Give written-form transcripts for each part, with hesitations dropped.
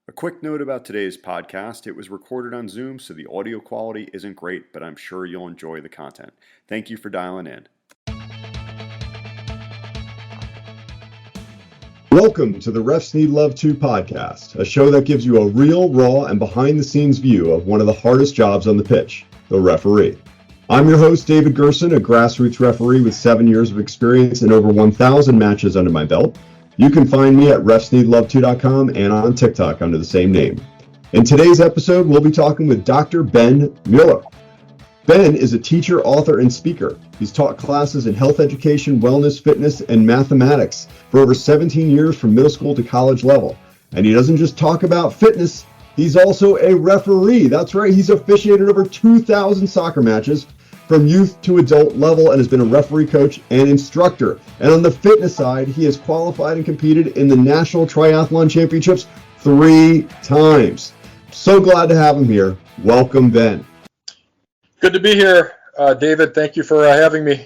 A quick note about today's podcast. It was recorded on Zoom, so the audio quality isn't great, but I'm sure you'll enjoy the content. Thank you for dialing in. Welcome to the Refs Need Love To podcast, a show that gives you a real, raw, and behind-the-scenes view of one of the hardest jobs on the pitch, the referee. I'm your host, David Gerson, a grassroots referee with 7 years of experience and over 1,000 matches under my belt. You can find me at refsneedlove2.com and on TikTok under the same name. In today's episode, we'll be talking with Dr. Ben Mueller. Ben is a teacher, author, and speaker. He's taught classes in health education, wellness, fitness, and mathematics for over 17 years from middle school to college level. And he doesn't just talk about fitness, he's also a referee. That's right, he's officiated over 2,000 soccer matches from youth to adult level and has been a referee, coach, and instructor. And on the fitness side, he has qualified and competed in the National Triathlon Championships 3 times. So glad to have him here. Welcome, Ben. Good to be here, David. Thank you for having me.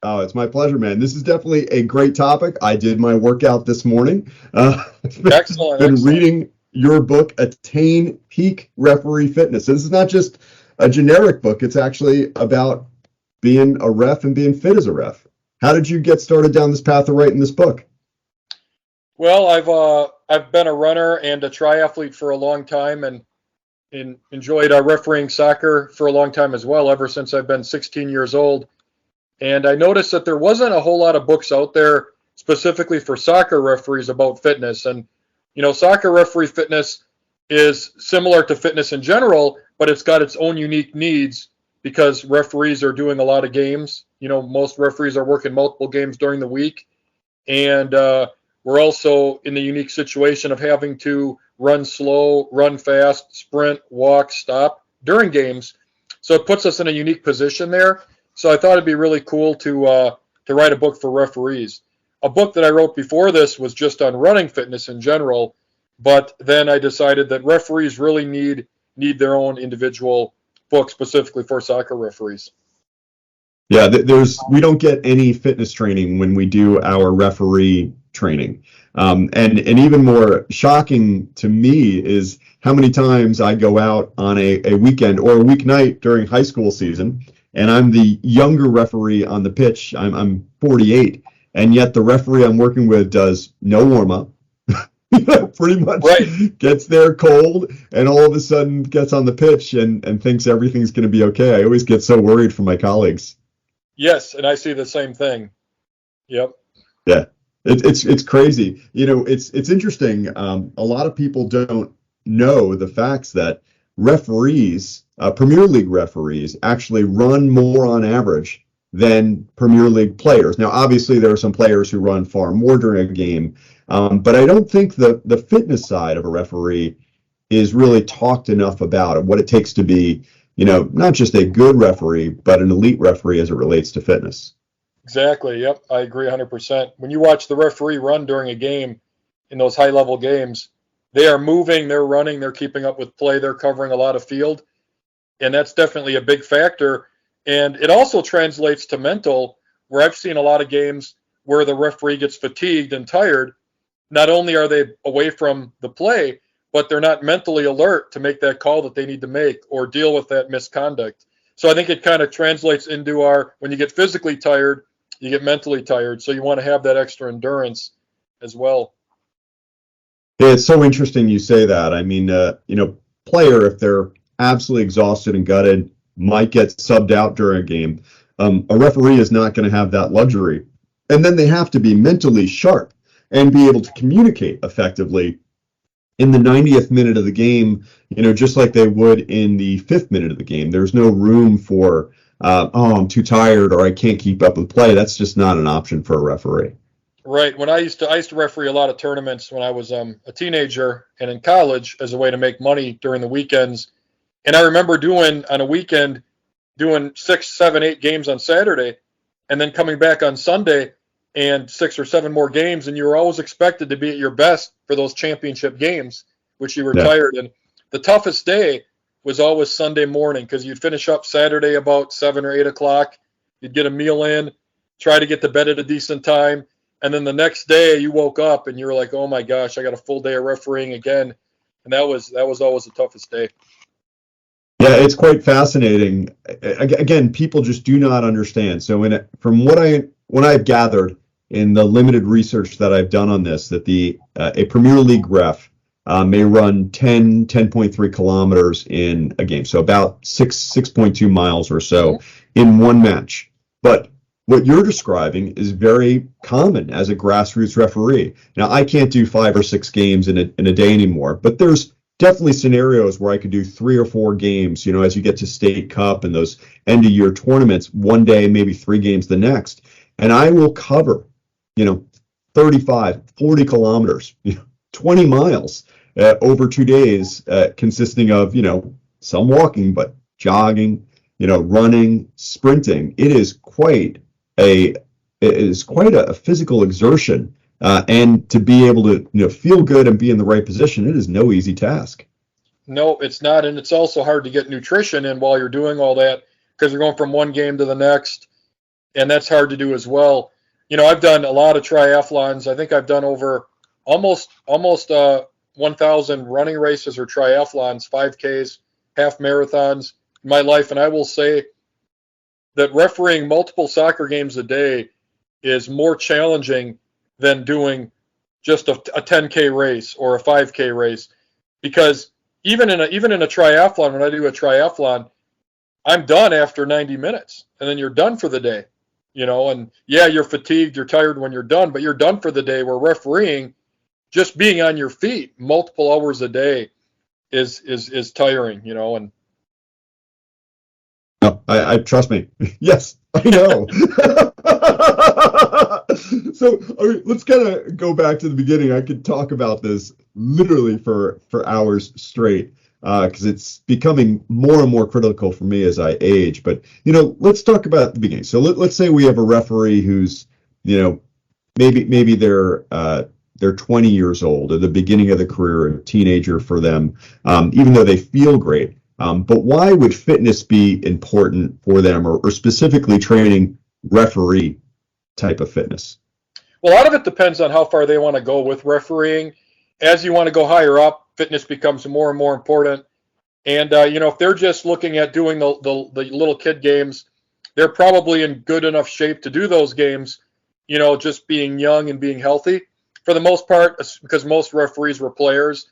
Oh, it's my pleasure, man. This is definitely a great topic. I did my workout this morning. Excellent. Reading your book, Attain Peak Referee Fitness. This is not just a generic book. It's actually about being a ref and being fit as a ref. How did you get started down this path of writing this book? Well, I've been a runner and a triathlete for a long time, and enjoyed refereeing soccer for a long time as well, ever since I've been 16 years old. And I noticed that there wasn't a whole lot of books out there specifically for soccer referees about fitness. And, soccer referee fitness is similar to fitness in general, but it's got its own unique needs because referees are doing a lot of games. Most referees are working multiple games during the week. And we're also in the unique situation of having to run slow, run fast, sprint, walk, stop during games. So it puts us in a unique position there. So I thought it'd be really cool to write a book for referees. A book that I wrote before this was just on running fitness in general, but then I decided that referees really need their own individual book specifically for soccer referees. Yeah, we don't get any fitness training when we do our referee training. And even more shocking to me is how many times I go out on a weekend or a weeknight during high school season, and I'm the younger referee on the pitch. I'm 48, and yet the referee I'm working with does no warm-up. Pretty much right. Gets there cold and all of a sudden gets on the pitch and thinks everything's going to be okay. I always get so worried for my colleagues. Yes, and I see the same thing. Yep. Yeah, it's crazy. It's interesting. A lot of people don't know the facts that referees, Premier League referees, actually run more on average than Premier League players. Now, obviously, there are some players who run far more during a game, but I don't think the fitness side of a referee is really talked enough about, and what it takes to be, not just a good referee, but an elite referee as it relates to fitness. Exactly. Yep. I agree 100%. When you watch the referee run during a game in those high-level games, they are moving, they're running, they're keeping up with play, they're covering a lot of field, and that's definitely a big factor. And it also translates to mental, where I've seen a lot of games where the referee gets fatigued and tired. Not only are they away from the play, but they're not mentally alert to make that call that they need to make or deal with that misconduct. So I think it kind of translates into when you get physically tired, you get mentally tired. So you want to have that extra endurance as well. Yeah, it's so interesting you say that. I mean, player, if they're absolutely exhausted and gutted, might get subbed out during a game. A referee is not going to have that luxury. And then they have to be mentally sharp and be able to communicate effectively in the 90th minute of the game, just like they would in the 5th minute of the game. There's no room for, I'm too tired or I can't keep up with play. That's just not an option for a referee. Right. When I used to referee a lot of tournaments when I was a teenager and in college as a way to make money during the weekends. And I remember on a weekend, doing 6, 7, 8 games on Saturday, and then coming back on Sunday and 6 or 7 more games, and you were always expected to be at your best for those championship games, which you were tired. And the toughest day was always Sunday morning, because you'd finish up Saturday about 7 or 8 o'clock. You'd get a meal in, try to get to bed at a decent time, and then the next day you woke up and you were like, oh my gosh, I got a full day of refereeing again, and that was always the toughest day. Yeah, it's quite fascinating. Again, people just do not understand. So, from what I've gathered in the limited research that I've done on this, that a Premier League ref may run 10.3 kilometers in a game, so about 6.2 miles or so in one match. But what you're describing is very common as a grassroots referee. Now, I can't do 5 or 6 games in a day anymore, but there's definitely scenarios where I could do 3 or 4 games, as you get to State Cup and those end of year tournaments, one day, maybe 3 games the next. And I will cover, 35, 40 kilometers, 20 miles over 2 days, consisting of, some walking, but jogging, running, sprinting. It is quite a physical exertion. And to be able to feel good and be in the right position, it is no easy task. No, it's not, and it's also hard to get nutrition in while you're doing all that because you're going from one game to the next, and that's hard to do as well. I've done a lot of triathlons. I think I've done over almost 1,000 running races or triathlons, 5Ks, half marathons in my life, and I will say that refereeing multiple soccer games a day is more challenging than doing just a 10K race or a 5K race, because even in a triathlon, when I do a triathlon, I'm done after 90 minutes, and then you're done for the day, and yeah, you're fatigued, you're tired when you're done, but you're done for the day. Where refereeing, just being on your feet multiple hours a day is tiring, and no, I trust me. Yes, I know. So let's kind of go back to the beginning. I could talk about this literally for hours straight, because it's becoming more and more critical for me as I age. But let's talk about the beginning. So let's say we have a referee who's maybe they're 20 years old, at the beginning of the career, a teenager for them, even though they feel great. But why would fitness be important for them, or specifically training referee type of fitness? Well, a lot of it depends on how far they want to go with refereeing. As you want to go higher up, fitness becomes more and more important. And if they're just looking at doing the little kid games, they're probably in good enough shape to do those games, just being young and being healthy for the most part, because most referees were players,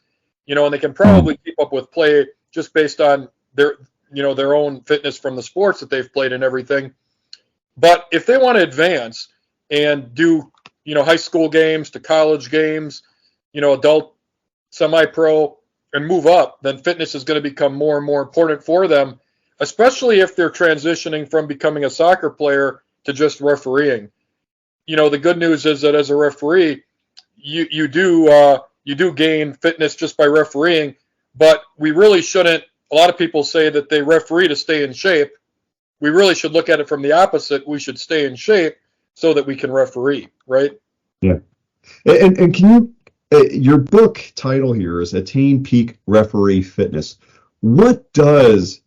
and they can probably keep up with play just based on their own fitness from the sports that they've played and everything. But if they want to advance and do, high school games to college games, adult, semi-pro, and move up, then fitness is going to become more and more important for them, especially if they're transitioning from becoming a soccer player to just refereeing. The good news is that as a referee, you do gain fitness just by refereeing, but we really shouldn't. A lot of people say that they referee to stay in shape. We really should look at it from the opposite. We should stay in shape so that we can referee, right? Yeah. And can you, your book title here is Attain Peak Referee Fitness. What does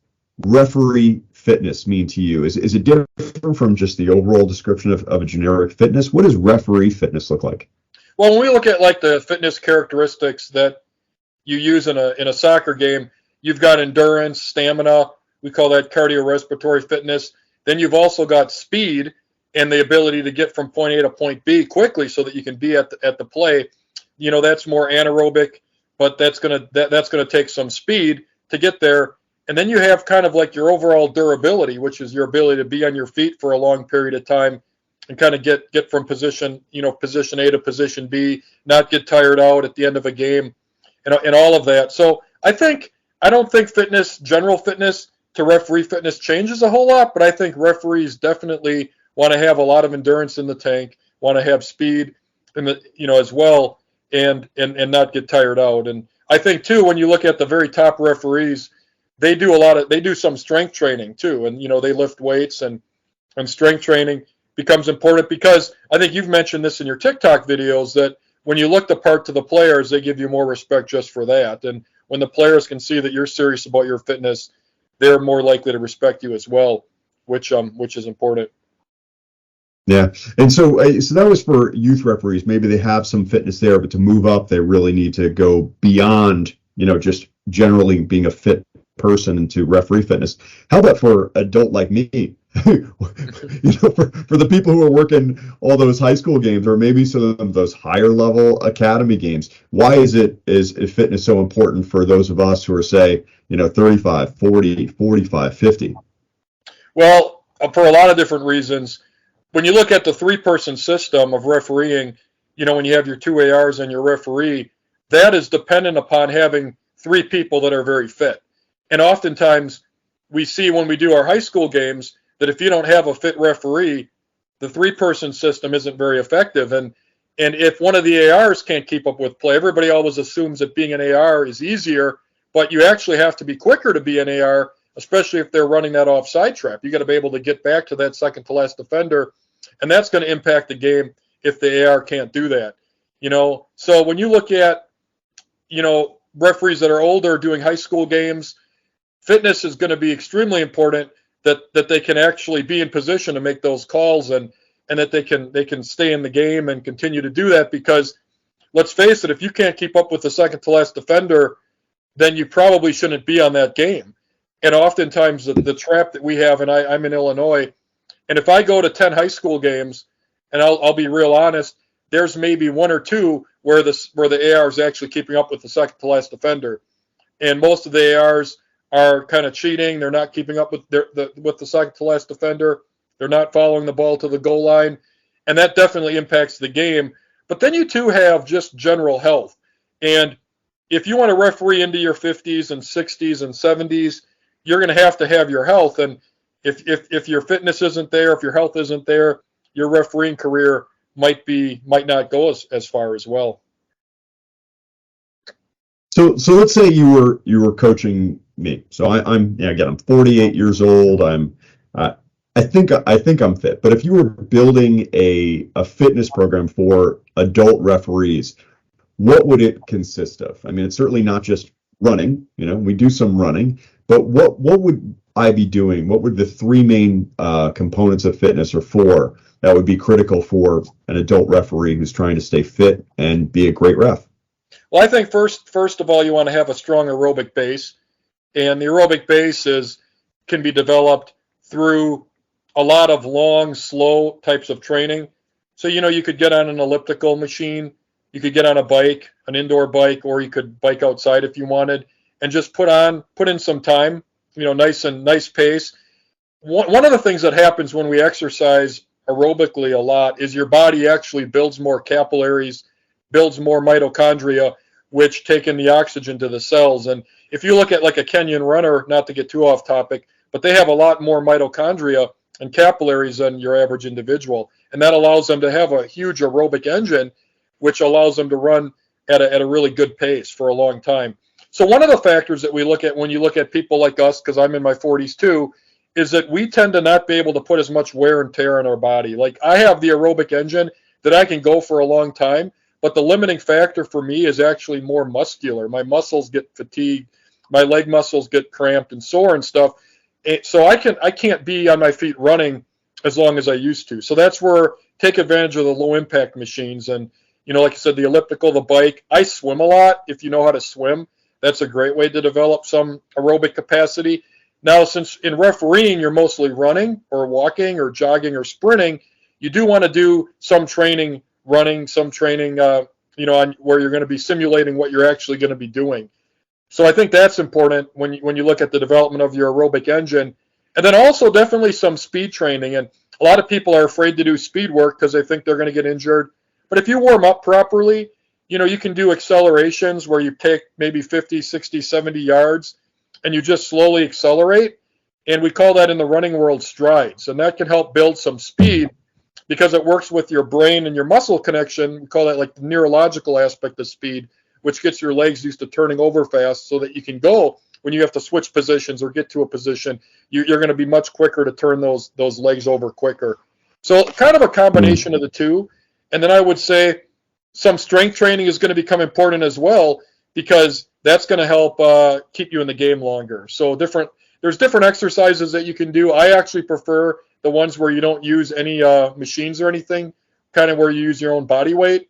referee fitness mean to you? Is it different from just the overall description of a generic fitness? What does referee fitness look like? Well, when we look at like the fitness characteristics that you use in a soccer game, you've got endurance, stamina. We call that cardiorespiratory fitness. Then you've also got speed and the ability to get from point A to point B quickly so that you can be at the play. That's more anaerobic, but that's gonna take some speed to get there. And then you have kind of like your overall durability, which is your ability to be on your feet for a long period of time and kind of get from position A to position B, not get tired out at the end of a game, and all of that. So I don't think general fitness to referee fitness changes a whole lot, but I think referees definitely want to have a lot of endurance in the tank, want to have speed in the as well, and not get tired out. And I think too, when you look at the very top referees, they do some strength training too, and they lift weights, and strength training becomes important because I think you've mentioned this in your TikTok videos that when you look the part to the players, they give you more respect just for that. And when the players can see that you're serious about your fitness, they're more likely to respect you as well, which is important. Yeah. And so that was for youth referees. Maybe they have some fitness there, but to move up, they really need to go beyond, just generally being a fit person into referee fitness. How about for adult like me? For the people who are working all those high school games or maybe some of those higher level academy games, why is fitness so important for those of us who are, say, 35, 40, 45, 50? Well, for a lot of different reasons. When you look at the three-person system of refereeing, when you have your two ARs and your referee, that is dependent upon having three people that are very fit. And oftentimes we see when we do our high school games that if you don't have a fit referee, the three-person system isn't very effective. And if one of the ARs can't keep up with play, everybody always assumes that being an AR is easier, but you actually have to be quicker to be an AR, especially if they're running that offside trap. You got to be able to get back to that second to last defender, and that's going to impact the game if the AR can't do that. So when you look at, referees that are older doing high school games, fitness is going to be extremely important, that they can actually be in position to make those calls, and that they can stay in the game and continue to do that, because let's face it, if you can't keep up with the second to last defender, then you probably shouldn't be on that game. And oftentimes the trap that we have, and I'm in Illinois, and if I go to 10 high school games, and I'll be real honest, there's maybe one or two where the AR is actually keeping up with the second to last defender, and most of the ARs are kind of cheating. They're not keeping up with the second to last defender. They're not following the ball to the goal line, and that definitely impacts the game. But then you too have just general health, and if you want to referee into your 50s and 60s and 70s, you're going to have your health. And if your fitness isn't there, if your health isn't there, your refereeing career might not go as far as well. So let's say you were coaching me. So I'm 48 years old. I think I'm fit. But if you were building a fitness program for adult referees, what would it consist of? I mean, it's certainly not just running. We do some running, but what would I be doing? What would the three main components of fitness or four that would be critical for an adult referee who's trying to stay fit and be a great ref? Well, I think first of all, you want to have a strong aerobic base, and the aerobic base can be developed through a lot of long, slow types of training. So you could get on an elliptical machine, you could get on a bike, an indoor bike, or you could bike outside if you wanted, and just put in some time, nice pace. One of the things that happens when we exercise aerobically a lot is your body actually builds more capillaries, builds more mitochondria, which take in the oxygen to the cells. And if you look at like a Kenyan runner, not to get too off topic, but they have a lot more mitochondria and capillaries than your average individual. And that allows them to have a huge aerobic engine, which allows them to run at a really good pace for a long time. So one of the factors that we look at when you look at people like us, because I'm in my 40s too, is that we tend to not be able to put as much wear and tear on our body. Like I have the aerobic engine that I can go for a long time, but the limiting factor for me is actually more muscular. My muscles get fatigued, my leg muscles get cramped and sore and stuff. So I can't be on my feet running as long as I used to. So that's where take advantage of the low impact machines. And like I said, the elliptical, the bike. I swim a lot. If you know how to swim, that's a great way to develop some aerobic capacity. Now, since in refereeing you're mostly running or walking or jogging or sprinting, you do want to do some training running, some training on where you're going to be simulating what you're actually going to be doing. So I think that's important when you look at the development of your aerobic engine. And then also definitely some speed training. And a lot of people are afraid to do speed work because they think they're going to get injured. But if you warm up properly, you can do accelerations where you take maybe 50, 60, 70 yards and you just slowly accelerate. And we call that in the running world strides. And that can help build some speed because it works with your brain and your muscle connection. We call that like the neurological aspect of speed, which gets your legs used to turning over fast so that you can go when you have to switch positions or get to a position. You're going to be much quicker to turn those legs over quicker. So kind of a combination of the two. And then I would say some strength training is going to become important as well because that's going to help keep you in the game longer. So there's different exercises that you can do. I actually prefer the ones where you don't use any machines or anything, kind of where you use your own body weight.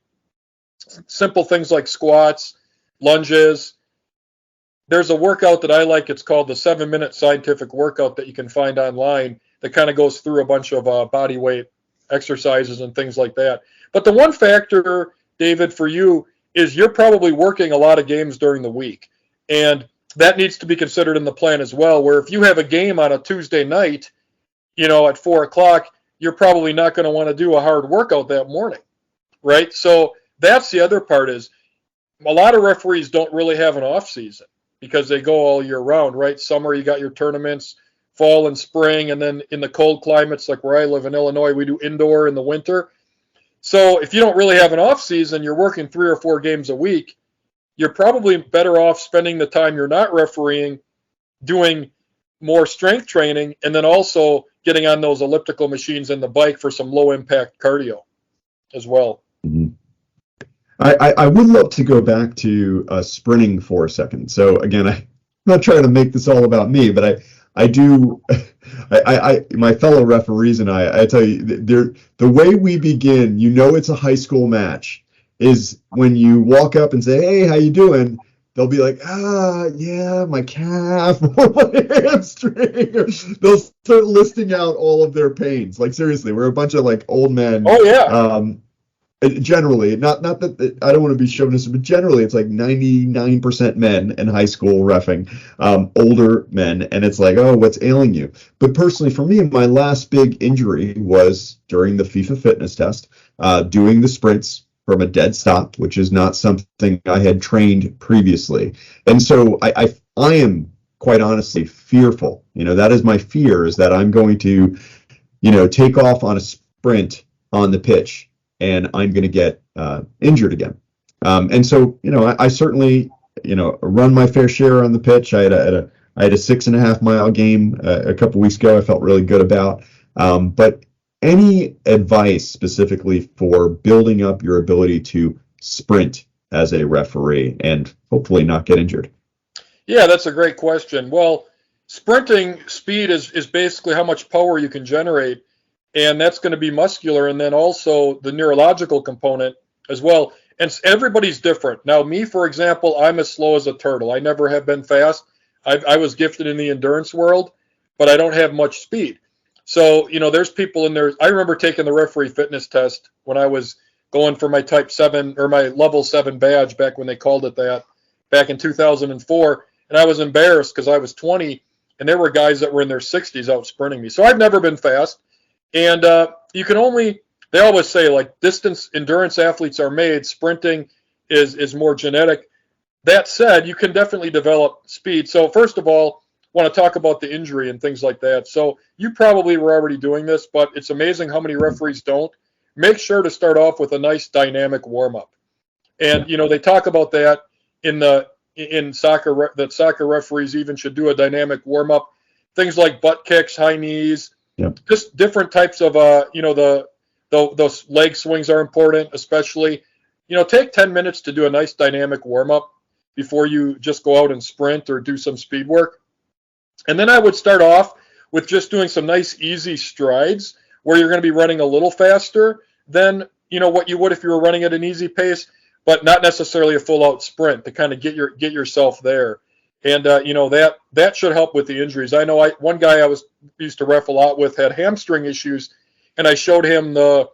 Simple things like squats, lunges. There's a workout that I like. It's called the 7-minute scientific workout that you can find online that kind of goes through a bunch of body weight exercises and things like that. But the one factor, David, for you is you're probably working a lot of games during the week. And that needs to be considered in the plan as well, where if you have a game on a Tuesday night, at 4 o'clock, you're probably not going to want to do a hard workout that morning, right? So that's the other part is a lot of referees don't really have an off season because they go all year round, right? Summer, you got your tournaments, fall and spring, and then in the cold climates like where I live in Illinois, we do indoor in the winter. So if you don't really have an off season, you're working 3 or 4 games a week, you're probably better off spending the time you're not refereeing doing more strength training and then also getting on those elliptical machines and the bike for some low impact cardio as well. Mm-hmm. I would love to go back to sprinting for a second. So again, I'm not trying to make this all about me, but I do. My fellow referees and I tell you, the way we begin, it's a high school match, is when you walk up and say, "Hey, how you doing?" They'll be like, yeah, my calf or my hamstring. They'll start listing out all of their pains. Like seriously, we're a bunch of like old men. Oh yeah. Generally, not that I don't want to be chauvinistic, but generally it's like 99% men in high school reffing, older men, and it's like, oh, what's ailing you? But personally, for me, my last big injury was during the FIFA fitness test, doing the sprints from a dead stop, which is not something I had trained previously. And so I am quite honestly fearful. That is my fear, is that I'm going to, take off on a sprint on the pitch and I'm going to get injured again. And so, I certainly, run my fair share on the pitch. I had a 6.5 mile game a couple weeks ago. I felt really good about. But any advice specifically for building up your ability to sprint as a referee and hopefully not get injured? Yeah, that's a great question. Well, sprinting speed is basically how much power you can generate. And that's going to be muscular, and then also the neurological component as well. And everybody's different. Now, me, for example, I'm as slow as a turtle. I never have been fast. I was gifted in the endurance world, but I don't have much speed. So, there's people in there. I remember taking the referee fitness test when I was going for my type 7 or my level 7 badge back when they called it that back in 2004. And I was embarrassed because I was 20 and there were guys that were in their 60s out sprinting me. So I've never been fast. And you can only, they always say, like, distance endurance athletes are made, sprinting is more genetic. That said, you can definitely develop speed. So first of all, I want to talk about the injury and things like that. So you probably were already doing this, but it's amazing how many referees don't. Make sure to start off with a nice dynamic warm-up. And, they talk about that in soccer, that soccer referees even should do a dynamic warm-up. Things like butt kicks, high knees, just different types of, those leg swings are important, especially. Take 10 minutes to do a nice dynamic warm-up before you just go out and sprint or do some speed work. And then I would start off with just doing some nice, easy strides where you're going to be running a little faster than, what you would if you were running at an easy pace, but not necessarily a full-out sprint to kind of get yourself there. And, that should help with the injuries. I know one guy I used to ref a lot with had hamstring issues, and I showed him the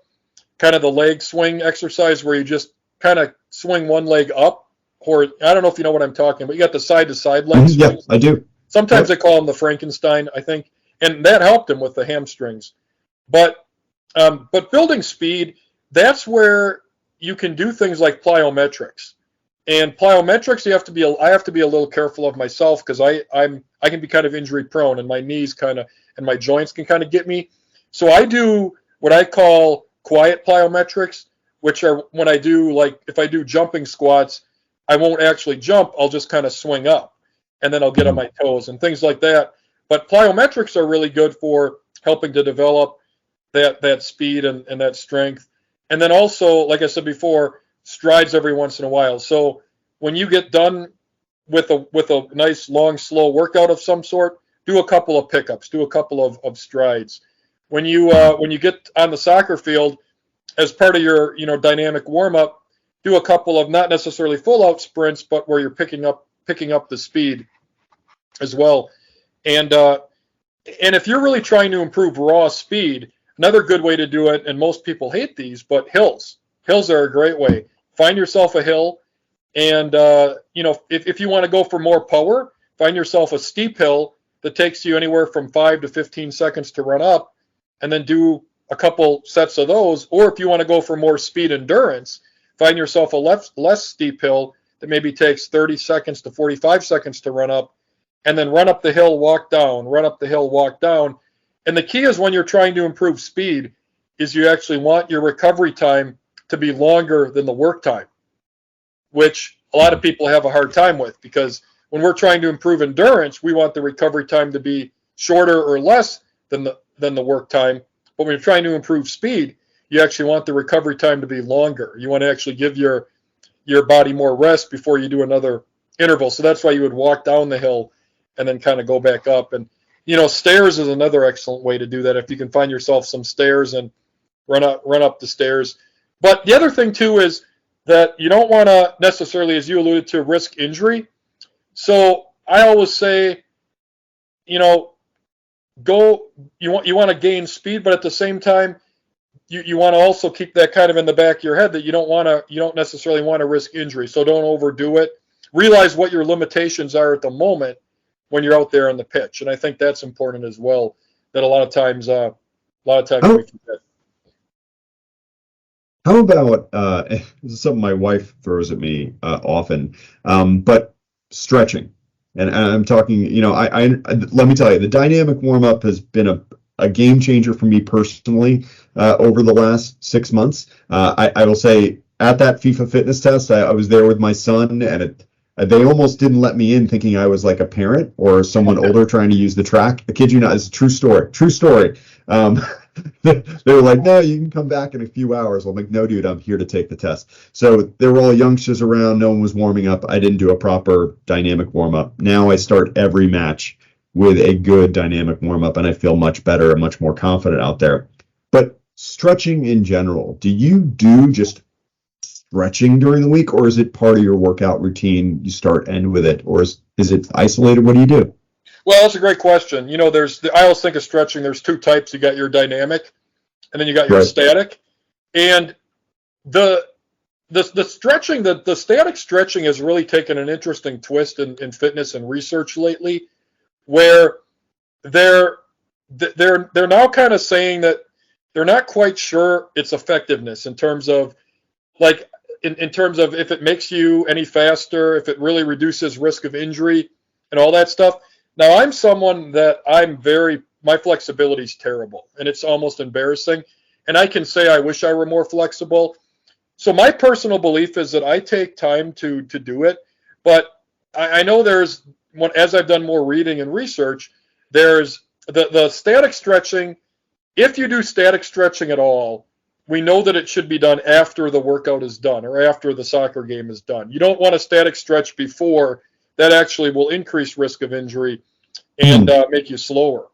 kind of the leg swing exercise where you just kind of swing one leg up. Or I don't know if you know what I'm talking about. You got the side-to-side leg swings. Yeah, I do. Sometimes they call them the Frankenstein, I think. And that helped him with the hamstrings. But building speed, that's where you can do things like plyometrics. And plyometrics, I have to be a little careful of myself because I can be kind of injury prone, and my knees and my joints can kind of get me. So I do what I call quiet plyometrics, which are when I do, like, if I do jumping squats, I won't actually jump. I'll just kind of swing up, and then I'll get on my toes and things like that. But plyometrics are really good for helping to develop that speed and that strength. And then also, like I said before, strides every once in a while. So when you get done with a nice long slow workout of some sort, do a couple of pickups, do a couple of strides. when you get on the soccer field, as part of your dynamic warm up, do a couple of not necessarily full out sprints, but where you're picking up the speed as well. And if you're really trying to improve raw speed, another good way to do it, and most people hate these, but hills. Hills are a great way. Find yourself a hill, and if you want to go for more power, find yourself a steep hill that takes you anywhere from 5 to 15 seconds to run up, and then do a couple sets of those. Or if you want to go for more speed endurance, find yourself a less steep hill that maybe takes 30 seconds to 45 seconds to run up, and then run up the hill, walk down, run up the hill, walk down. And the key is, when you're trying to improve speed, is you actually want your recovery time to be longer than the work time, which a lot of people have a hard time with, because when we're trying to improve endurance, we want the recovery time to be shorter or less than the work time. But when you're trying to improve speed, you actually want the recovery time to be longer. You want to actually give your body more rest before you do another interval. So that's why you would walk down the hill and then kind of go back up. And stairs is another excellent way to do that, if you can find yourself some stairs and run up the stairs. But the other thing too is that you don't want to necessarily, as you alluded to, risk injury. So I always say, you want to gain speed, but at the same time, you want to also keep that kind of in the back of your head, that you don't necessarily want to risk injury. So don't overdo it. Realize what your limitations are at the moment when you're out there on the pitch, and I think that's important as well. That a lot of times we forget. How about this is something my wife throws at me often, but stretching. And I'm talking, I let me tell you, the dynamic warm up has been a game changer for me personally over the last 6 months. I will say, at that FIFA fitness test, I was there with my son, and they almost didn't let me in, thinking I was like a parent or someone older trying to use the track. I kid you not, it's a true story. True story. They were like, no, you can come back in a few hours. I'm like, no, dude, I'm here to take the test. So there were all youngsters around. No one was warming up. I didn't do a proper dynamic warm up. Now I start every match with a good dynamic warm up, and I feel much better and much more confident out there. But stretching in general, do you do just stretching during the week, or is it part of your workout routine? You start, end with it, or is it isolated? What do you do? Well, that's a great question. I always think of stretching. There's two types. You got your dynamic, and then you got your static. And the stretching, the static stretching has really taken an interesting twist in fitness and research lately, where they're now kind of saying that they're not quite sure its effectiveness in terms of, like, in terms of if it makes you any faster, if it really reduces risk of injury and all that stuff. Now, I'm someone that my flexibility is terrible, and it's almost embarrassing. And I can say I wish I were more flexible. So my personal belief is that I take time to do it. But I know as I've done more reading and research, there's the static stretching. If you do static stretching at all, we know that it should be done after the workout is done, or after the soccer game is done. You don't want a static stretch before. That actually will increase risk of injury and make you slower.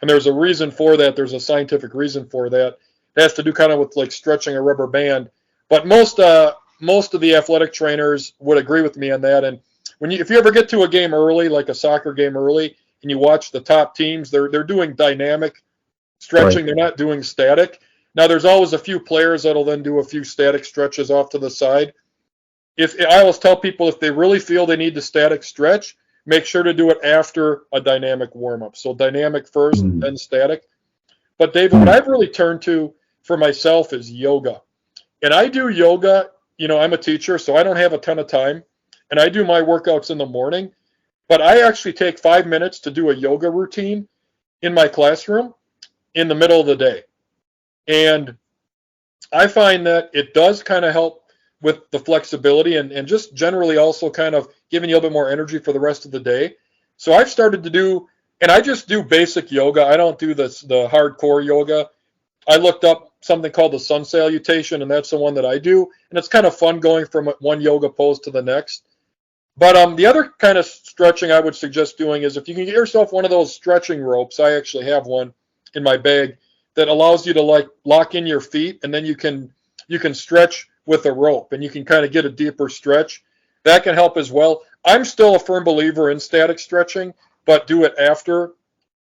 And there's a reason for that. There's a scientific reason for that. It has to do kind of with like stretching a rubber band. But most of the athletic trainers would agree with me on that. And if you ever get to a game early, like a soccer game early, and you watch the top teams, they're doing dynamic stretching. Right. They're not doing static. Now, there's always a few players that'll then do a few static stretches off to the side. I always tell people, if they really feel they need the static stretch, make sure to do it after a dynamic warm-up. So dynamic first, then static. But David, what I've really turned to for myself is yoga. And I do yoga, I'm a teacher, so I don't have a ton of time. And I do my workouts in the morning. But I actually take 5 minutes to do a yoga routine in my classroom in the middle of the day. And I find that it does kind of help with the flexibility and just generally also kind of giving you a little bit more energy for the rest of the day. So I've started to do, and I just do basic yoga. I don't do the hardcore yoga. I looked up something called the sun salutation, and that's the one that I do. And it's kind of fun going from one yoga pose to the next. But the other kind of stretching I would suggest doing is, if you can get yourself one of those stretching ropes. I actually have one in my bag that allows you to like lock in your feet, and then you can stretch with a rope, and you can kind of get a deeper stretch. That can help as well. I'm still a firm believer in static stretching, but do it after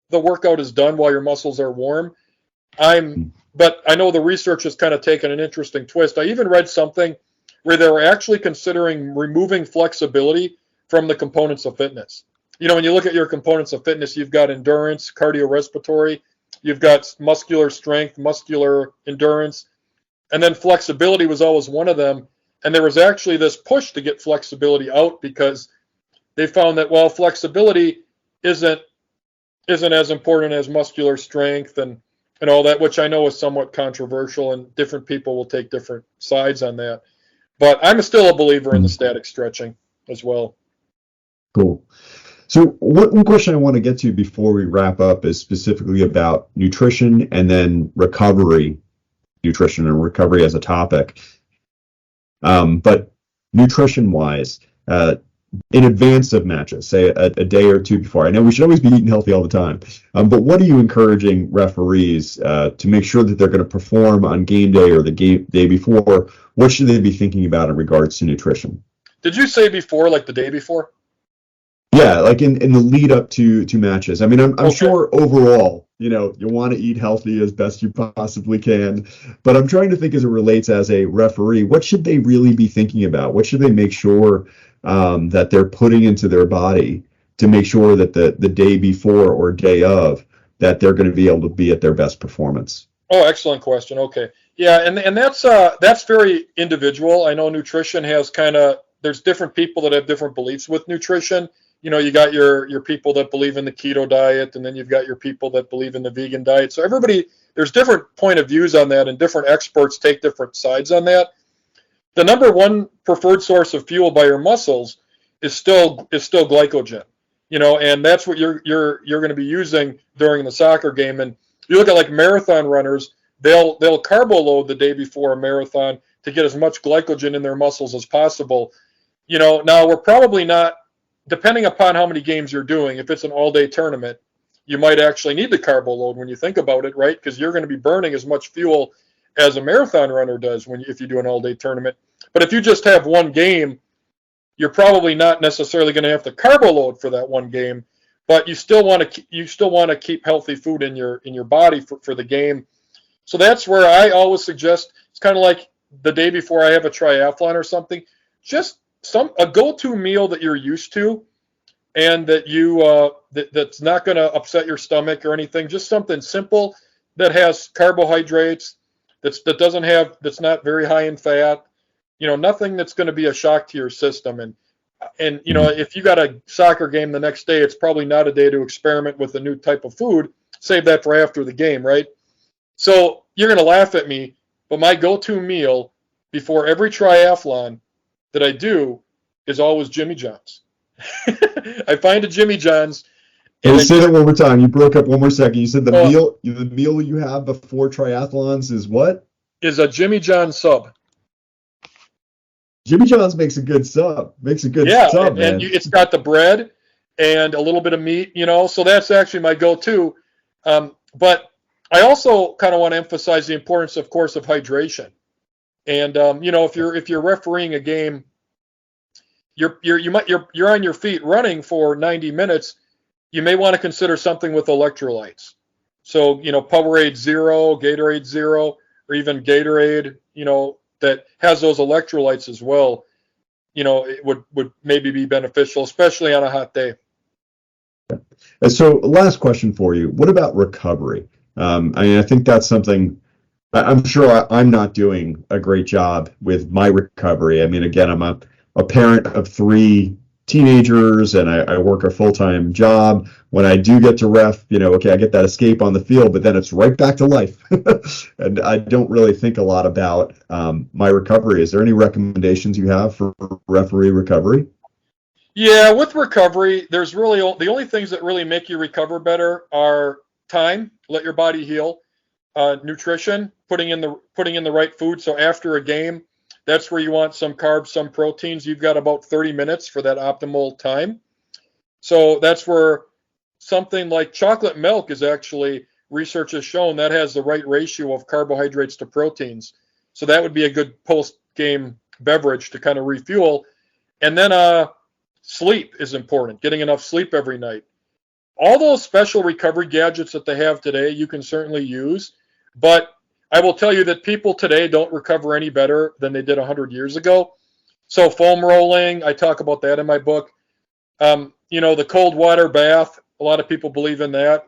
the workout is done while your muscles are warm. But I know the research has kind of taken an interesting twist. I even read something where they were actually considering removing flexibility from the components of fitness. You know, when you look at your components of fitness, you've got endurance, cardiorespiratory, you've got muscular strength, muscular endurance, and then flexibility was always one of them. And there was actually this push to get flexibility out because they found that, well, flexibility isn't as important as muscular strength and all that, which I know is somewhat controversial, and different people will take different sides on that. But I'm still a believer in the static stretching as well. Cool. So one question I want to get to before we wrap up is specifically about nutrition and then recovery, nutrition and recovery as a topic. But nutrition-wise, in advance of matches, say a day or two before. I know we should always be eating healthy all the time, but what are you encouraging referees to make sure that they're going to perform on game day or the day before? What should they be thinking about in regards to nutrition? Did you say before, like the day before? Yeah, like in the lead up to matches. I mean, I'm Okay. sure overall, you want to eat healthy as best you possibly can, but I'm trying to think as it relates as a referee, what should they really be thinking about? What should they make sure that they're putting into their body to make sure that the day before or day of that they're going to be able to be at their best performance? Oh, excellent question. Okay. Yeah, and that's very individual. I know nutrition has there's different people that have different beliefs with nutrition. You know, you got your people that believe in the keto diet, and then you've got your people that believe in the vegan diet. So there's different point of views on that, and different experts take different sides on that. The number one preferred source of fuel by your muscles is still glycogen. You know, and that's what you're going to be using during the soccer game. And you look at like marathon runners, they'll carbo load the day before a marathon to get as much glycogen in their muscles as possible. You know, now we're probably not, depending upon how many games you're doing, if it's an all-day tournament, you might actually need the carbo load when you think about it, right? Because you're going to be burning as much fuel as a marathon runner does if you do an all-day tournament. But if you just have one game, you're probably not necessarily going to have to carbo load for that one game, but you still want to keep healthy food in your body for the game. So that's where I always suggest, it's kind of like the day before I have a triathlon or something, just a go-to meal that you're used to, and that that's not going to upset your stomach or anything. Just something simple that has carbohydrates, that's not very high in fat. You know, nothing that's going to be a shock to your system. And you know, if you got a soccer game the next day, it's probably not a day to experiment with a new type of food. Save that for after the game, right? So you're going to laugh at me, but my go-to meal before every triathlon that I do is always Jimmy John's. I find a Jimmy John's. And say that one more time. You broke up one more second. You said the meal you have before triathlons is what? Is a Jimmy John's sub. Jimmy John's makes a good sub. Sub, man. And it's got the bread and a little bit of meat, you know. So that's actually my go-to. But I also kind of want to emphasize the importance, of course, of hydration. And you know, if you're refereeing a game, you're on your feet running for 90 minutes. You may want to consider something with electrolytes. So, you know, Powerade Zero, Gatorade Zero, or even Gatorade, you know, that has those electrolytes as well. You know, it would maybe be beneficial, especially on a hot day. And so, last question for you: what about recovery? I think that's something. I'm sure I'm not doing a great job with my recovery. I mean, again, I'm a parent of 3 teenagers, and I work a full-time job. When I do get to ref, you know, okay, I get that escape on the field, but then it's right back to life. And I don't really think a lot about my recovery. Is there any recommendations you have for referee recovery? Yeah, with recovery, there's really the only things that really make you recover better are time, let your body heal, nutrition, putting in the right food. So after a game, that's where you want some carbs, some proteins. You've got about 30 minutes for that optimal time. So that's where something like chocolate milk is actually research has shown that has the right ratio of carbohydrates to proteins. So that would be a good post-game beverage to kind of refuel. And then sleep is important, getting enough sleep every night. All those special recovery gadgets that they have today, you can certainly use. But I will tell you that people today don't recover any better than they did 100 years ago. So foam rolling, I talk about that in my book. The cold water bath, a lot of people believe in that.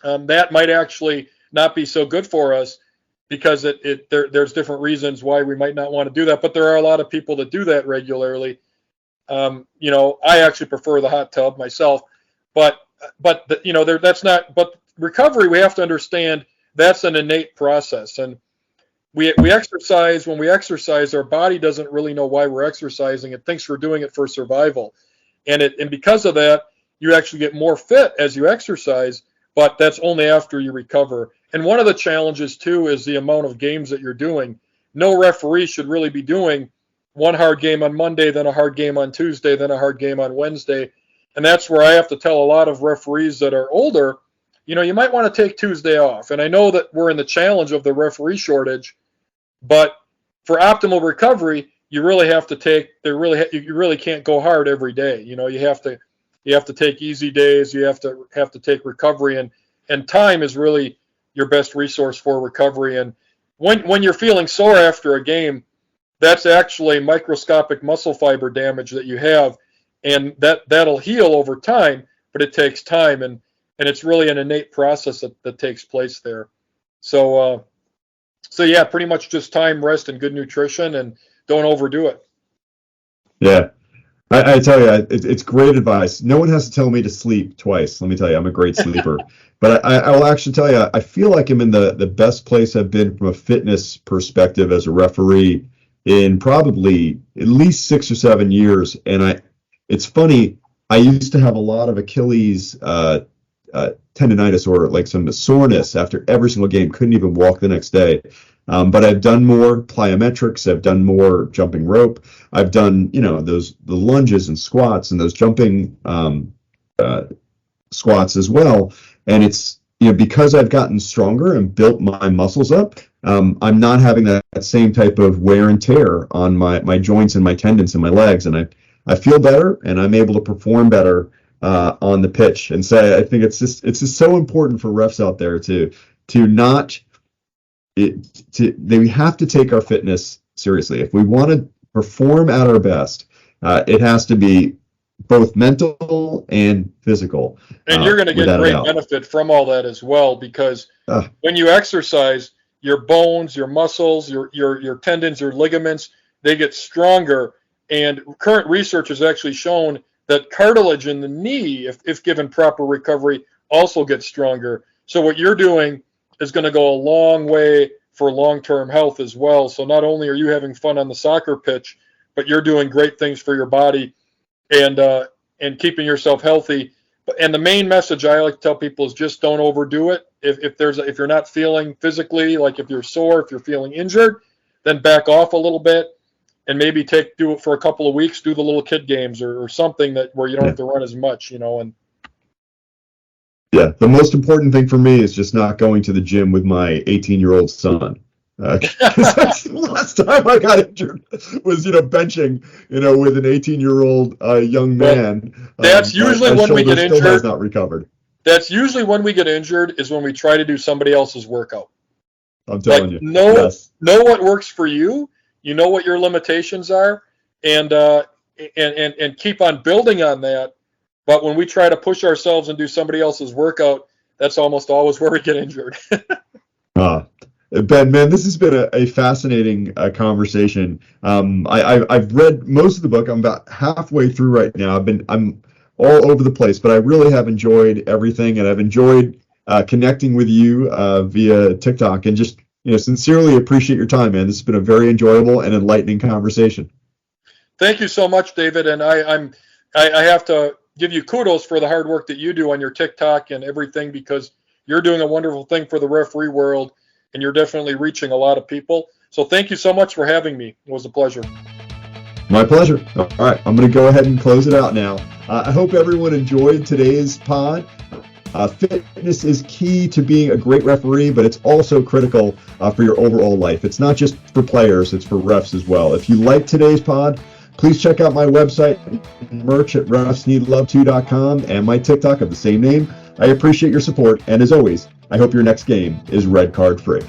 That might actually not be so good for us because there's different reasons why we might not want to do that. But there are a lot of people that do that regularly. I actually prefer the hot tub myself. But that's not. But recovery, we have to understand that's an innate process, and we exercise. When we exercise, our body doesn't really know why we're exercising. It thinks we're doing it for survival, and because of that, you actually get more fit as you exercise. But that's only after you recover. And one of the challenges too is the amount of games that you're doing. No referee should really be doing one hard game on Monday, then a hard game on Tuesday, then a hard game on Wednesday. And that's where I have to tell a lot of referees that are older, you might want to take Tuesday off. And I know that we're in the challenge of the referee shortage, but for optimal recovery, you really have to you really can't go hard every day. You have to take easy days. You have to take recovery, and time is really your best resource for recovery. And when you're feeling sore after a game, that's actually microscopic muscle fiber damage that you have, and that'll heal over time, but it takes time, and it's really an innate process that takes place there. So yeah, pretty much just time, rest, and good nutrition, and don't overdo it. Yeah. I tell you, it's great advice. No one has to tell me to sleep twice. Let me tell you, I'm a great sleeper. But I will actually tell you, I feel like I'm in the best place I've been from a fitness perspective as a referee in probably at least 6 or 7 years. And it's funny, I used to have a lot of Achilles tendonitis or like some soreness after every single game, couldn't even walk the next day. But I've done more plyometrics. I've done more jumping rope. I've done, the lunges and squats and those jumping squats as well. And it's, because I've gotten stronger and built my muscles up, I'm not having that same type of wear and tear on my joints and my tendons and my legs. And I feel better and I'm able to perform better on the pitch. And so I think it's just so important for refs out there to not. We have to take our fitness seriously. If we want to perform at our best, it has to be both mental and physical. And you're going to get great benefit from all that as well, because when you exercise, your bones, your muscles, your tendons, your ligaments, they get stronger. And current research has actually shown that cartilage in the knee, if given proper recovery, also gets stronger. So what you're doing is going to go a long way for long-term health as well. So not only are you having fun on the soccer pitch, but you're doing great things for your body and keeping yourself healthy. And the main message I like to tell people is just don't overdo it. If you're not feeling physically, like if you're sore, if you're feeling injured, then back off a little bit and maybe do it for a couple of weeks, do the little kid games or something where you don't have to run as much, and yeah, the most important thing for me is just not going to the gym with my 18-year-old son. Because that's the last time I got injured was, benching, with an 18-year-old young man. That's usually when we get injured. Still has not recovered. That's usually when we get injured is when we try to do somebody else's workout. I'm telling you. Know what works for you. You know what your limitations are, and keep on building on that. But when we try to push ourselves and do somebody else's workout, that's almost always where we get injured. Ben, man, this has been a fascinating conversation. I've read most of the book. I'm about halfway through right now. I'm all over the place, but I really have enjoyed everything, and I've enjoyed connecting with you via TikTok, and just sincerely appreciate your time, man. This has been a very enjoyable and enlightening conversation. Thank you so much, David, and I have to give you kudos for the hard work that you do on your TikTok and everything, because you're doing a wonderful thing for the referee world, and you're definitely reaching a lot of people. So thank you so much for having me. It was a pleasure. My pleasure. All right, I'm going to go ahead and close it out now. I hope everyone enjoyed today's pod. Fitness is key to being a great referee, but it's also critical for your overall life. It's not just for players, it's for refs as well. If you like today's pod, please check out my website, merch at refsneedlove2.com, and my TikTok of the same name. I appreciate your support, and as always, I hope your next game is red card free.